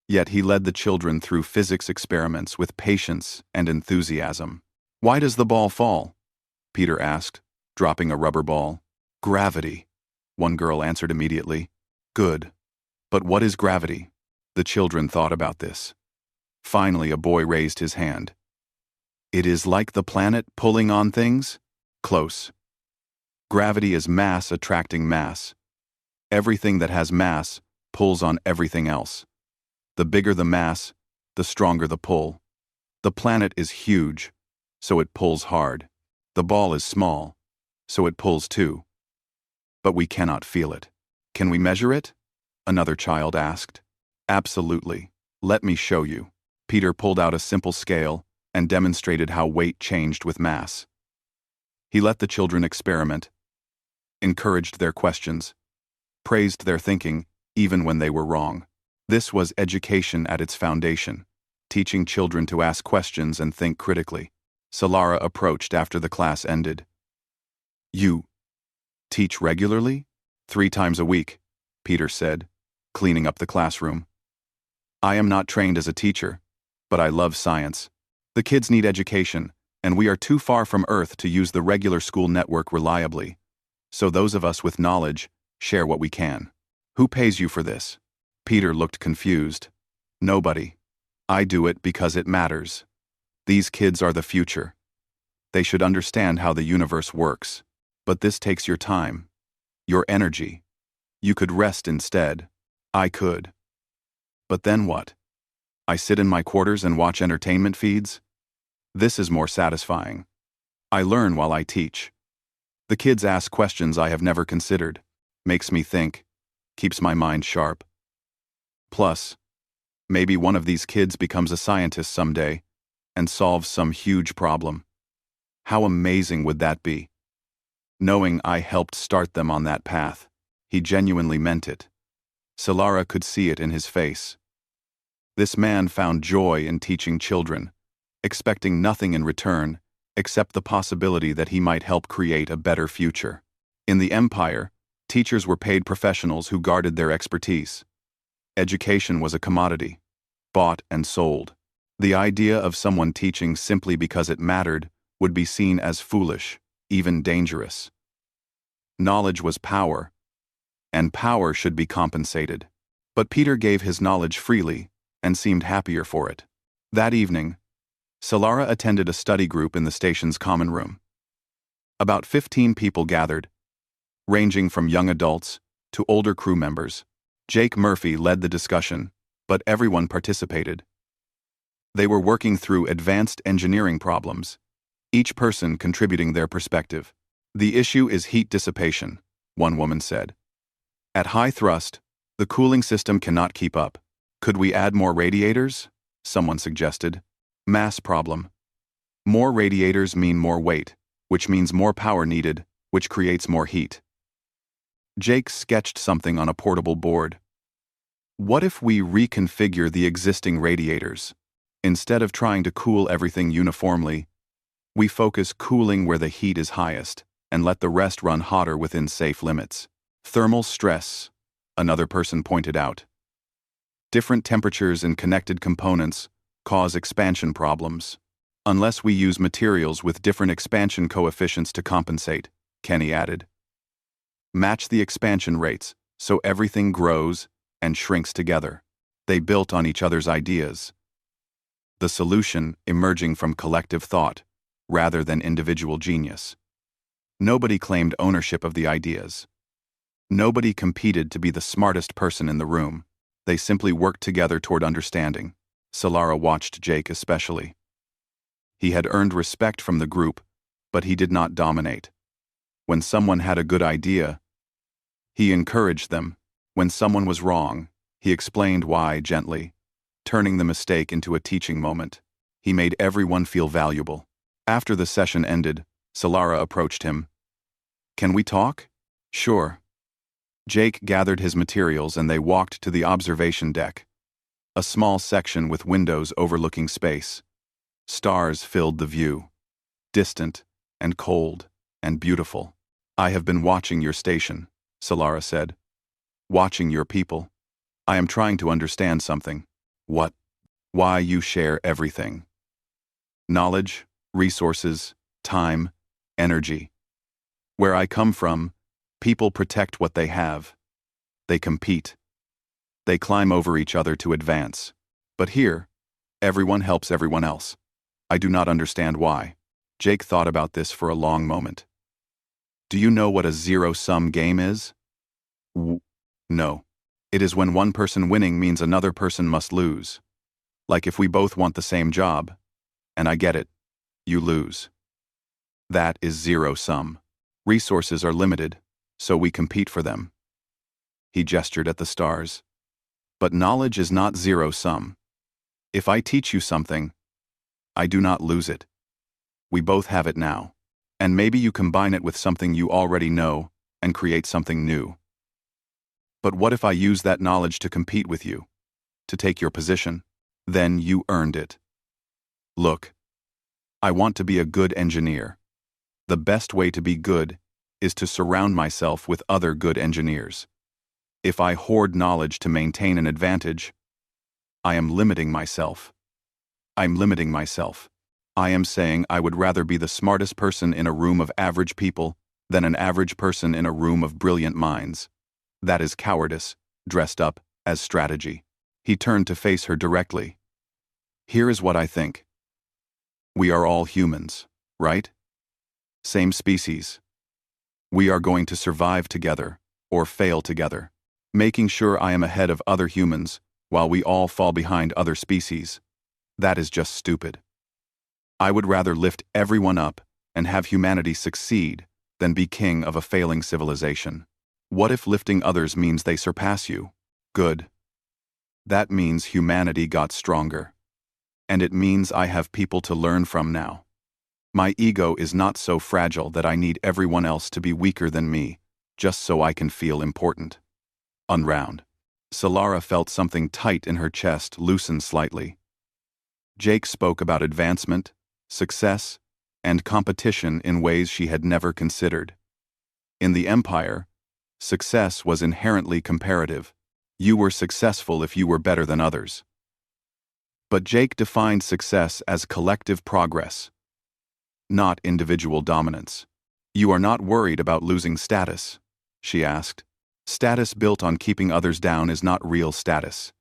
Yet he led the children through physics experiments with patience and enthusiasm. "Why does the ball fall?" Peter asked, dropping a rubber ball. "Gravity," one girl answered immediately. "Good. But what is gravity?" The children thought about this. Finally, a boy raised his hand. "It is like the planet pulling on things?" "Close. Gravity is mass attracting mass. Everything that has mass pulls on everything else. The bigger the mass, the stronger the pull. The planet is huge, so it pulls hard. The ball is small, so it pulls too. But we cannot feel it. Can we measure it? Another child asked. Absolutely. Let me show you. Peter pulled out a simple scale and demonstrated how weight changed with mass. He let the children experiment, encouraged their questions, praised their thinking even when they were wrong. This was education at its foundation, teaching children to ask questions and think critically. Solara approached after the class ended. You teach regularly? 3 times a week, Peter said, cleaning up the classroom. I am not trained as a teacher, but I love science. The kids need education, and we are too far from Earth to use the regular school network reliably. So those of us with knowledge share what we can. Who pays you for this? Peter looked confused. Nobody. I do it because it matters. These kids are the future. They should understand how the universe works. But this takes your time, your energy. You could rest instead. I could. But then what? I sit in my quarters and watch entertainment feeds? This is more satisfying. I learn while I teach. The kids ask questions I have never considered. Makes me think. Keeps my mind sharp. Plus, maybe one of these kids becomes a scientist someday and solves some huge problem. How amazing would that be? Knowing I helped start them on that path. He genuinely meant it. Solara could see it in his face. This man found joy in teaching children, expecting nothing in return except the possibility that he might help create a better future. In the Empire, teachers were paid professionals who guarded their expertise. Education was a commodity, bought and sold. The idea of someone teaching simply because it mattered would be seen as foolish, even dangerous. Knowledge was power, and power should be compensated. But Peter gave his knowledge freely and seemed happier for it. That evening, Solara attended a study group in the station's common room. About 15 people gathered, ranging from young adults to older crew members. Jake Murphy led the discussion, but everyone participated. They were working through advanced engineering problems, each person contributing their perspective. The issue is heat dissipation, one woman said. At high thrust, the cooling system cannot keep up. Could we add more radiators? Someone suggested. Mass problem. More radiators mean more weight, which means more power needed, which creates more heat. Jake sketched something on a portable board. What if we reconfigure the existing radiators? Instead of trying to cool everything uniformly, we focus cooling where the heat is highest and let the rest run hotter within safe limits. Thermal stress, another person pointed out. Different temperatures in connected components cause expansion problems. Unless we use materials with different expansion coefficients to compensate, Kenny added. Match the expansion rates so everything grows and shrinks together. They built on each other's ideas. The solution emerging from collective thought rather than individual genius. Nobody claimed ownership of the ideas. Nobody competed to be the smartest person in the room. They simply worked together toward understanding. Solara watched Jake especially. He had earned respect from the group, but he did not dominate. When someone had a good idea, he encouraged them. When someone was wrong, he explained why gently, turning the mistake into a teaching moment. He made everyone feel valuable. After the session ended, Solara approached him. Can we talk? Sure. Jake gathered his materials and they walked to the observation deck, a small section with windows overlooking space. Stars filled the view, distant and cold and beautiful. I have been watching your station, Solara said. Watching your people. I am trying to understand something. What? Why you share everything. Knowledge, resources, time, energy. Where I come from, people protect what they have. They compete. They climb over each other to advance. But here, everyone helps everyone else. I do not understand why. Jake thought about this for a long moment. Do you know what a zero-sum game is? No. It is when one person winning means another person must lose. Like if we both want the same job, and I get it, you lose. That is zero-sum. Resources are limited, so we compete for them. He gestured at the stars. But knowledge is not zero-sum. If I teach you something, I do not lose it. We both have it now. And maybe you combine it with something you already know and create something new. But what if I use that knowledge to compete with you? To take your position? Then you earned it. Look, I want to be a good engineer. The best way to be good is to surround myself with other good engineers. If I hoard knowledge to maintain an advantage, I am limiting myself. I'm limiting myself. I am saying I would rather be the smartest person in a room of average people than an average person in a room of brilliant minds. That is cowardice, dressed up as strategy. He turned to face her directly. Here is what I think. We are all humans, right? Same species. We are going to survive together, or fail together. Making sure I am ahead of other humans, while we all fall behind other species. That is just stupid. I would rather lift everyone up and have humanity succeed than be king of a failing civilization. What if lifting others means they surpass you? Good. That means humanity got stronger. And it means I have people to learn from now. My ego is not so fragile that I need everyone else to be weaker than me, just so I can feel important. Unround. Solara felt something tight in her chest loosen slightly. Jake spoke about advancement, success, and competition in ways she had never considered. In the Empire, success was inherently comparative. You were successful if you were better than others. But Jake defined success as collective progress, not individual dominance. You are not worried about losing status, she asked. Status built on keeping others down is not real status.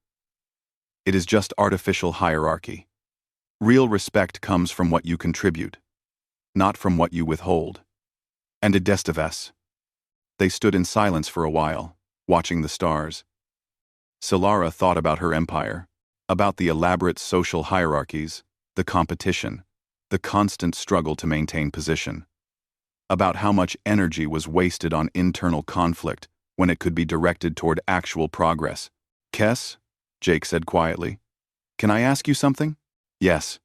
It is just artificial hierarchy. Real respect comes from what you contribute, not from what you withhold. And Destavas. They stood in silence for a while, watching the stars. Solara thought about her empire, about the elaborate social hierarchies, the competition, the constant struggle to maintain position, about how much energy was wasted on internal conflict when it could be directed toward actual progress. Kess, Jake said quietly, can I ask you something? Yes.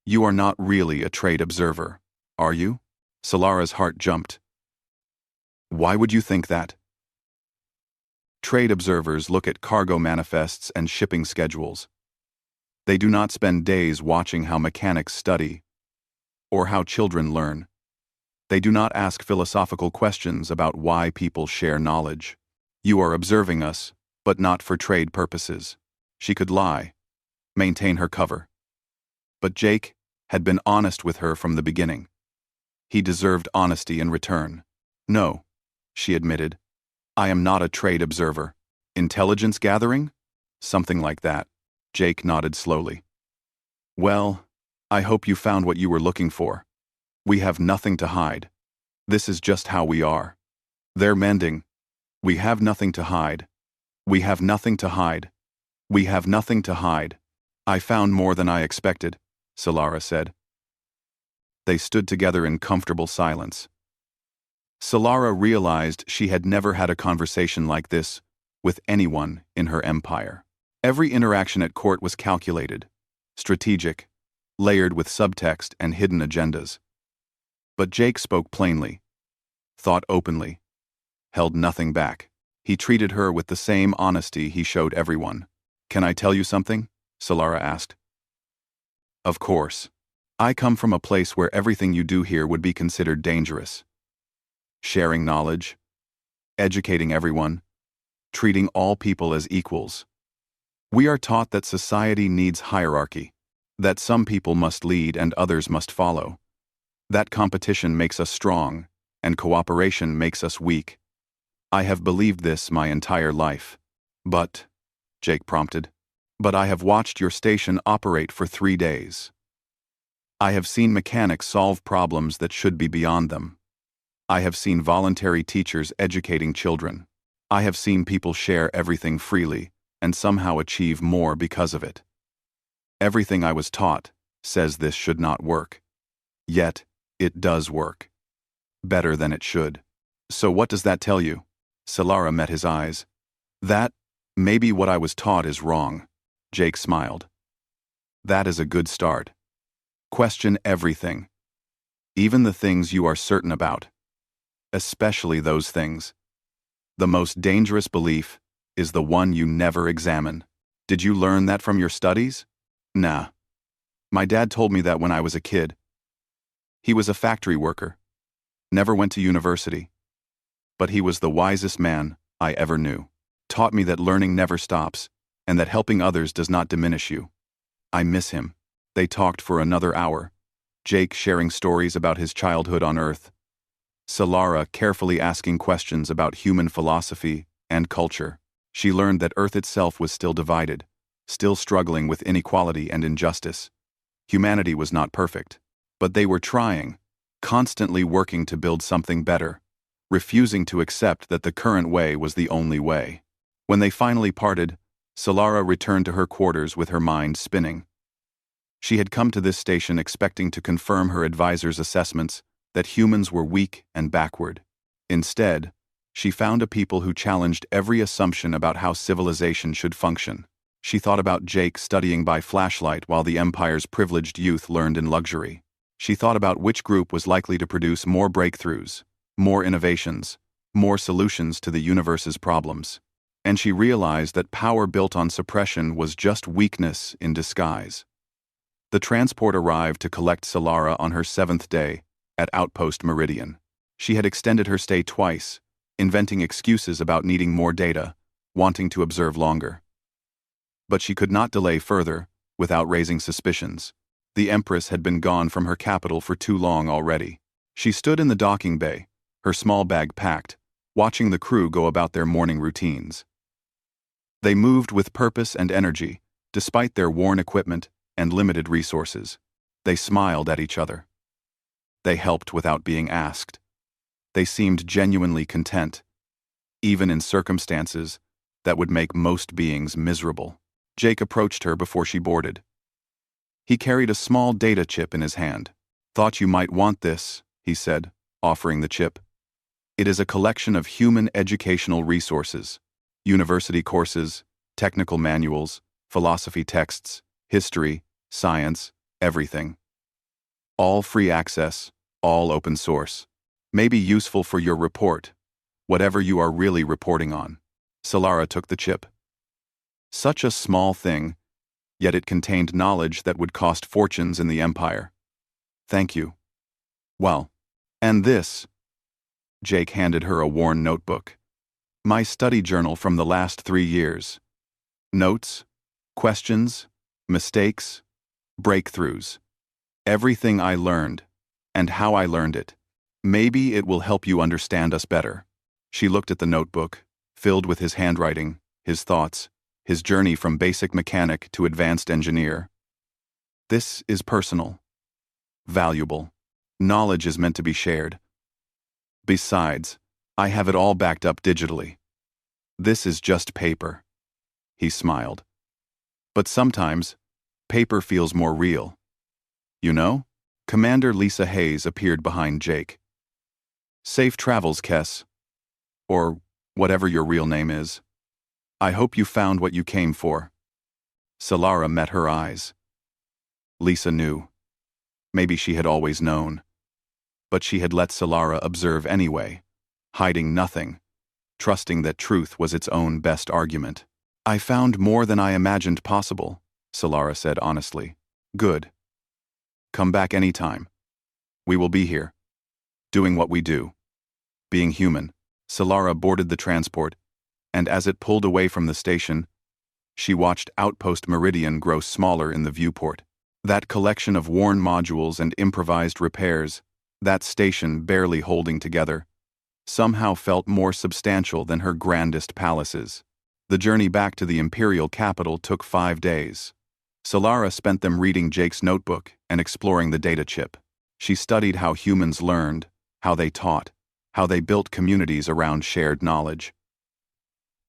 You are not really a trade observer, are you? Solara's heart jumped. Why would you think that? Trade observers look at cargo manifests and shipping schedules. They do not spend days watching how mechanics study or how children learn. They do not ask philosophical questions about why people share knowledge. You are observing us, but not for trade purposes. She could lie, maintain her cover. But Jake had been honest with her from the beginning. He deserved honesty in return. No, she admitted. I am not a trade observer. Intelligence gathering? Something like that. Jake nodded slowly. Well, I hope you found what you were looking for. We have nothing to hide. This is just how we are. They're mending. We have nothing to hide. We have nothing to hide. We have nothing to hide. I found more than I expected, Solara said. They stood together in comfortable silence. Solara realized she had never had a conversation like this with anyone in her empire. Every interaction at court was calculated, strategic, layered with subtext and hidden agendas. But Jake spoke plainly, thought openly, held nothing back. He treated her with the same honesty he showed everyone. Can I tell you something? Solara asked. Of course. I come from a place where everything you do here would be considered dangerous. Sharing knowledge, educating everyone, treating all people as equals. We are taught that society needs hierarchy, that some people must lead and others must follow. That competition makes us strong, and cooperation makes us weak. I have believed this my entire life. But, Jake prompted, but I have watched your station operate for 3 days. I have seen mechanics solve problems that should be beyond them. I have seen voluntary teachers educating children. I have seen people share everything freely and somehow achieve more because of it. Everything I was taught says this should not work. Yet, it does work. Better than it should. So what does that tell you? Solara met his eyes. That, maybe what I was taught is wrong. Jake smiled. That is a good start. Question everything. Even the things you are certain about. Especially those things. The most dangerous belief is the one you never examine. Did you learn that from your studies? Nah. My dad told me that when I was a kid. He was a factory worker. Never went to university. But he was the wisest man I ever knew. Taught me that learning never stops, and that helping others does not diminish you. I miss him. They talked for another hour. Jake sharing stories about his childhood on Earth. Solara carefully asking questions about human philosophy and culture. She learned that Earth itself was still divided, still struggling with inequality and injustice. Humanity was not perfect, but they were trying, constantly working to build something better, refusing to accept that the current way was the only way. When they finally parted, Solara returned to her quarters with her mind spinning. She had come to this station expecting to confirm her advisor's assessments that humans were weak and backward. Instead, she found a people who challenged every assumption about how civilization should function. She thought about Jake studying by flashlight while the Empire's privileged youth learned in luxury. She thought about which group was likely to produce more breakthroughs, more innovations, more solutions to the universe's problems. And she realized that power built on suppression was just weakness in disguise. The transport arrived to collect Solara on her 7th day at Outpost Meridian. She had extended her stay twice, inventing excuses about needing more data, wanting to observe longer. But she could not delay further without raising suspicions. The Empress had been gone from her capital for too long already. She stood in the docking bay, her small bag packed, watching the crew go about their morning routines. They moved with purpose and energy, despite their worn equipment and limited resources. They smiled at each other. They helped without being asked. They seemed genuinely content, even in circumstances that would make most beings miserable. Jake approached her before she boarded. He carried a small data chip in his hand. Thought you might want this, he said, offering the chip. It is a collection of human educational resources, university courses, technical manuals, philosophy texts, history, science, everything. All free access, all open source. May be useful for your report, whatever you are really reporting on. Solara took the chip. Such a small thing, yet it contained knowledge that would cost fortunes in the Empire. Thank you. Well, and this. Jake handed her a worn notebook. My study journal from the last 3 years. Notes, questions, mistakes, breakthroughs. Everything I learned, and how I learned it. Maybe it will help you understand us better. She looked at the notebook, filled with his handwriting, his thoughts, his journey from basic mechanic to advanced engineer. This is personal. Valuable. Knowledge is meant to be shared. Besides, I have it all backed up digitally. This is just paper. He smiled. But sometimes, paper feels more real. You know? Commander Lisa Hayes appeared behind Jake. Safe travels, Kess. Or whatever your real name is. I hope you found what you came for. Solara met her eyes. Lisa knew. Maybe she had always known. But she had let Solara observe anyway, hiding nothing, trusting that truth was its own best argument. I found more than I imagined possible, Solara said honestly. Good. Come back anytime. We will be here. Doing what we do. Being human. Solara boarded the transport, and as it pulled away from the station, she watched Outpost Meridian grow smaller in the viewport. That collection of worn modules and improvised repairs, that station barely holding together, somehow felt more substantial than her grandest palaces. The journey back to the imperial capital took 5 days. Solara spent them reading Jake's notebook and exploring the data chip. She studied how humans learned, how they taught, how they built communities around shared knowledge.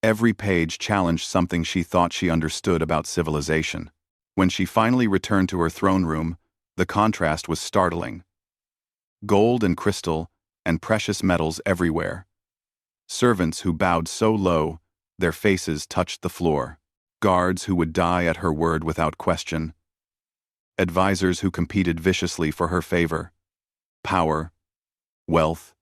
Every page challenged something she thought she understood about civilization. When she finally returned to her throne room, the contrast was startling. Gold and crystal, and precious metals everywhere. Servants who bowed so low, their faces touched the floor. Guards who would die at her word without question. Advisors who competed viciously for her favor. Power, wealth,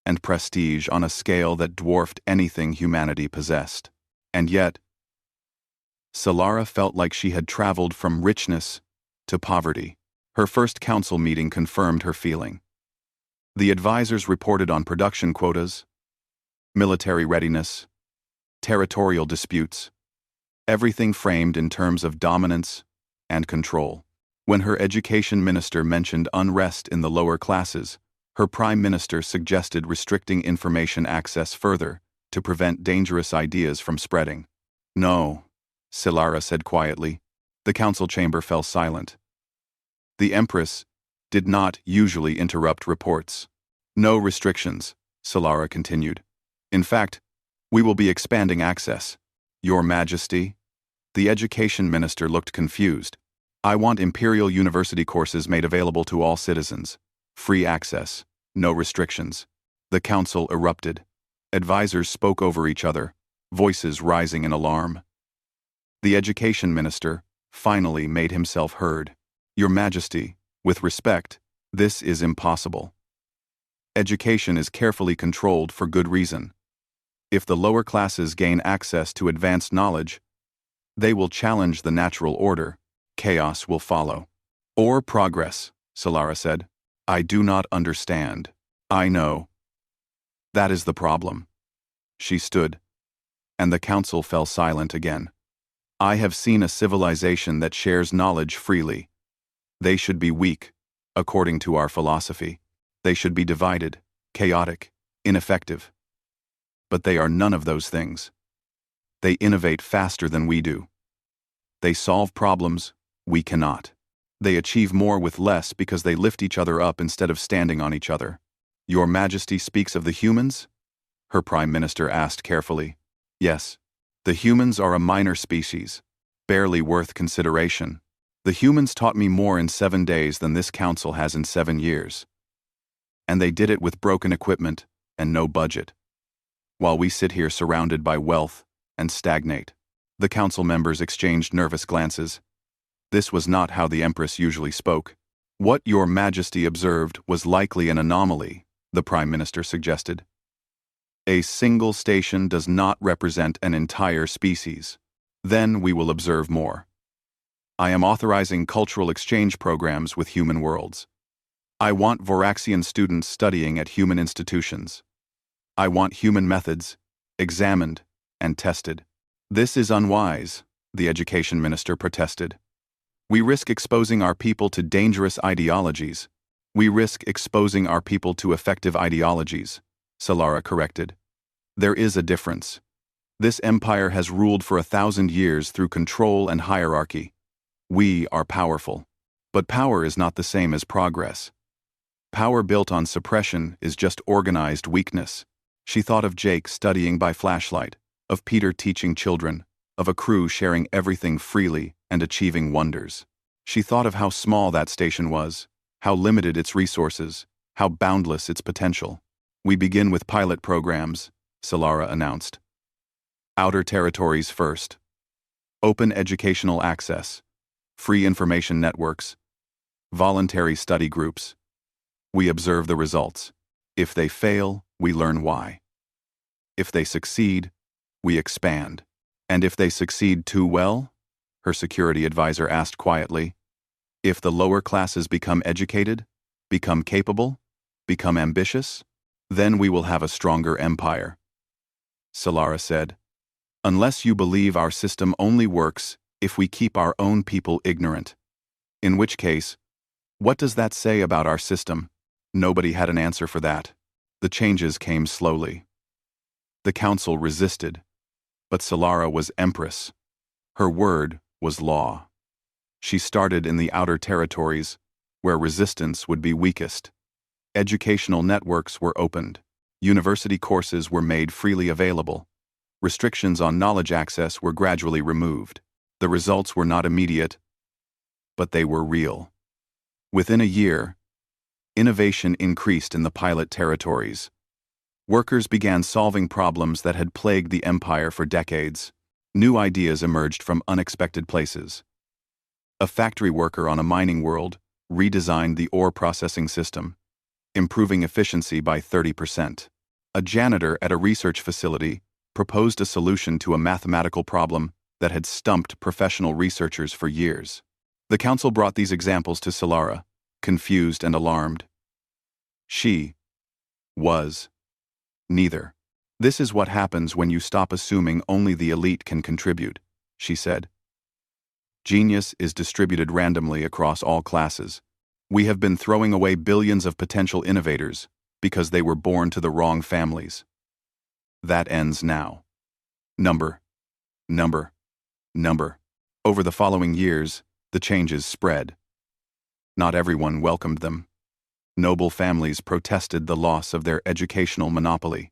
and prestige on a scale that dwarfed anything humanity possessed. And yet, Solara felt like she had traveled from richness to poverty. Her first council meeting confirmed her feeling. The advisors reported on production quotas, military readiness, territorial disputes, everything framed in terms of dominance and control. When her education minister mentioned unrest in the lower classes, her prime minister suggested restricting information access further to prevent dangerous ideas from spreading. No, Solara said quietly. The council chamber fell silent. The Empress did not usually interrupt reports. No restrictions, Solara continued. In fact, we will be expanding access. Your Majesty? The education minister looked confused. I want Imperial University courses made available to all citizens. Free access, no restrictions. The council erupted. Advisors spoke over each other, voices rising in alarm. The education minister finally made himself heard. Your Majesty, with respect, this is impossible. Education is carefully controlled for good reason. If the lower classes gain access to advanced knowledge, they will challenge the natural order. Chaos will follow. Or progress, Solara said. I do not understand. I know. That is the problem. She stood, and the council fell silent again. I have seen a civilization that shares knowledge freely. They should be weak, according to our philosophy. They should be divided, chaotic, ineffective. But they are none of those things. They innovate faster than we do. They solve problems we cannot. They achieve more with less because they lift each other up instead of standing on each other. Your Majesty speaks of the humans? Her Prime Minister asked carefully. Yes. The humans are a minor species, barely worth consideration. The humans taught me more in 7 days than this council has in 7 years. And they did it with broken equipment and no budget. While we sit here surrounded by wealth and stagnate. The council members exchanged nervous glances. This was not how the Empress usually spoke. What Your Majesty observed was likely an anomaly, the Prime Minister suggested. A single station does not represent an entire species. Then we will observe more. I am authorizing cultural exchange programs with human worlds. I want Voraxian students studying at human institutions. I want human methods examined and tested. This is unwise, the education minister protested. We risk exposing our people to dangerous ideologies. We risk exposing our people to effective ideologies, Solara corrected. There is a difference. This empire has ruled for 1,000 years through control and hierarchy. We are powerful. But power is not the same as progress. Power built on suppression is just organized weakness. She thought of Jake studying by flashlight, of Peter teaching children, of a crew sharing everything freely and achieving wonders. She thought of how small that station was, how limited its resources, how boundless its potential. We begin with pilot programs, Solara announced. Outer territories first. Open educational access. Free information networks. Voluntary study groups. We observe the results. If they fail, we learn why. If they succeed, we expand. And if they succeed too well? Her security advisor asked quietly. If the lower classes become educated, become capable, become ambitious, then we will have a stronger empire. Solara said, unless you believe our system only works if we keep our own people ignorant. In which case, what does that say about our system? Nobody had an answer for that. The changes came slowly. The council resisted, but Solara was Empress. Her word was law. She started in the outer territories, where resistance would be weakest. Educational networks were opened. University courses were made freely available. Restrictions on knowledge access were gradually removed. The results were not immediate, but they were real. Within a year, innovation increased in the pilot territories. Workers began solving problems that had plagued the Empire for decades. New ideas emerged from unexpected places. A factory worker on a mining world redesigned the ore processing system, improving efficiency by 30%. A janitor at a research facility proposed a solution to a mathematical problem that had stumped professional researchers for years. The council brought these examples to Solara, confused and alarmed. She was neither. "This is what happens when you stop assuming only the elite can contribute," she said. "Genius is distributed randomly across all classes. We have been throwing away billions of potential innovators because they were born to the wrong families. That ends now." Number. Over the following years, the changes spread. Not everyone welcomed them. Noble families protested the loss of their educational monopoly.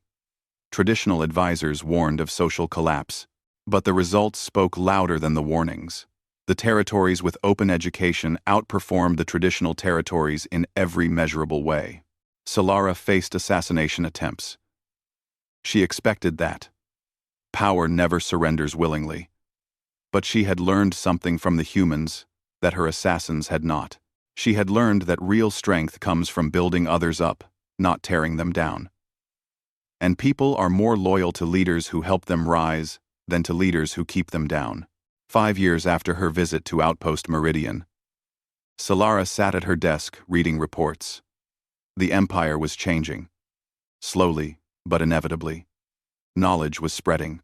Traditional advisors warned of social collapse, but the results spoke louder than the warnings. The territories with open education outperformed the traditional territories in every measurable way. Solara faced assassination attempts. She expected that. Power never surrenders willingly. But she had learned something from the humans that her assassins had not. She had learned that real strength comes from building others up, not tearing them down. And people are more loyal to leaders who help them rise than to leaders who keep them down. 5 years after her visit to Outpost Meridian, Solara sat at her desk reading reports. The Empire was changing. Slowly, but inevitably. Knowledge was spreading.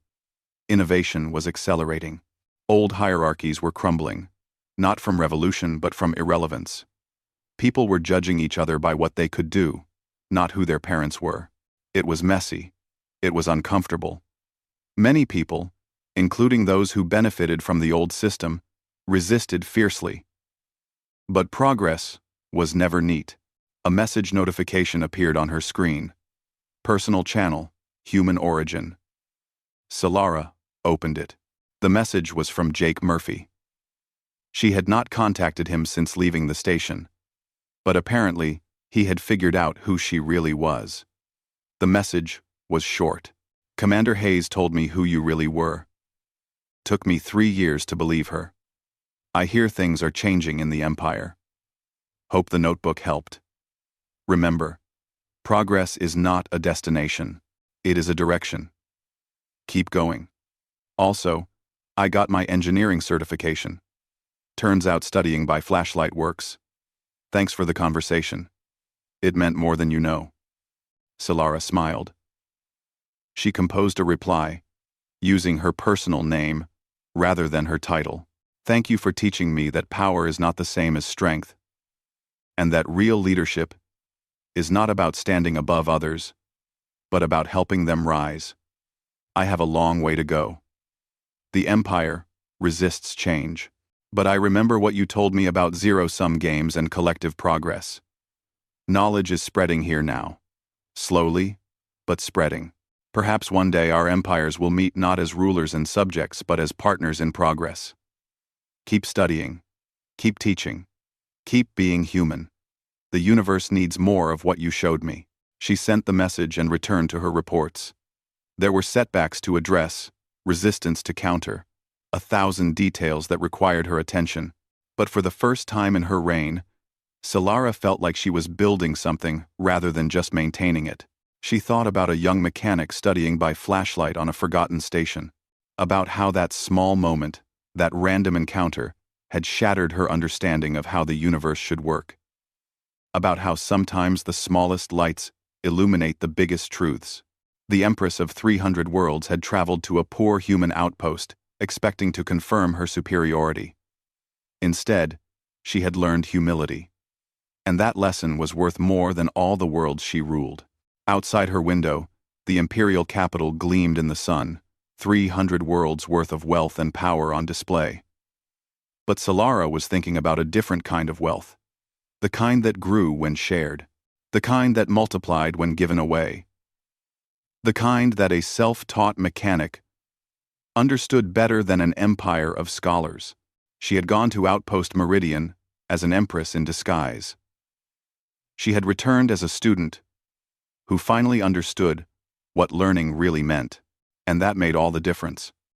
Innovation was accelerating. Old hierarchies were crumbling, not from revolution but from irrelevance. People were judging each other by what they could do, not who their parents were. It was messy. It was uncomfortable. Many people, including those who benefited from the old system, resisted fiercely. But progress was never neat. A message notification appeared on her screen. Personal channel, human origin. Solara opened it. The message was from Jake Murphy. She had not contacted him since leaving the station. But apparently, he had figured out who she really was. The message was short. "Commander Hayes told me who you really were. Took me 3 years to believe her. I hear things are changing in the Empire. Hope the notebook helped. Remember, progress is not a destination. It is a direction. Keep going. Also, I got my engineering certification. Turns out studying by flashlight works. Thanks for the conversation. It meant more than you know." Solara smiled. She composed a reply, using her personal name rather than her title. "Thank you for teaching me that power is not the same as strength, and that real leadership is not about standing above others, but about helping them rise. I have a long way to go. The Empire resists change. But I remember what you told me about zero-sum games and collective progress. Knowledge is spreading here now. Slowly, but spreading. Perhaps one day our empires will meet not as rulers and subjects, but as partners in progress. Keep studying. Keep teaching. Keep being human. The universe needs more of what you showed me." She sent the message and returned to her reports. There were setbacks to address, resistance to counter, 1,000 details that required her attention. But for the first time in her reign, Solara felt like she was building something rather than just maintaining it. She thought about a young mechanic studying by flashlight on a forgotten station, about how that small moment, that random encounter, had shattered her understanding of how the universe should work. About how sometimes the smallest lights illuminate the biggest truths. The Empress of 300 worlds had traveled to a poor human outpost, expecting to confirm her superiority. Instead, she had learned humility. And that lesson was worth more than all the worlds she ruled. Outside her window, the imperial capital gleamed in the sun, 300 worlds worth of wealth and power on display. But Solara was thinking about a different kind of wealth. The kind that grew when shared. The kind that multiplied when given away. The kind that a self-taught mechanic understood better than an empire of scholars. She had gone to Outpost Meridian as an empress in disguise. She had returned as a student who finally understood what learning really meant, and that made all the difference.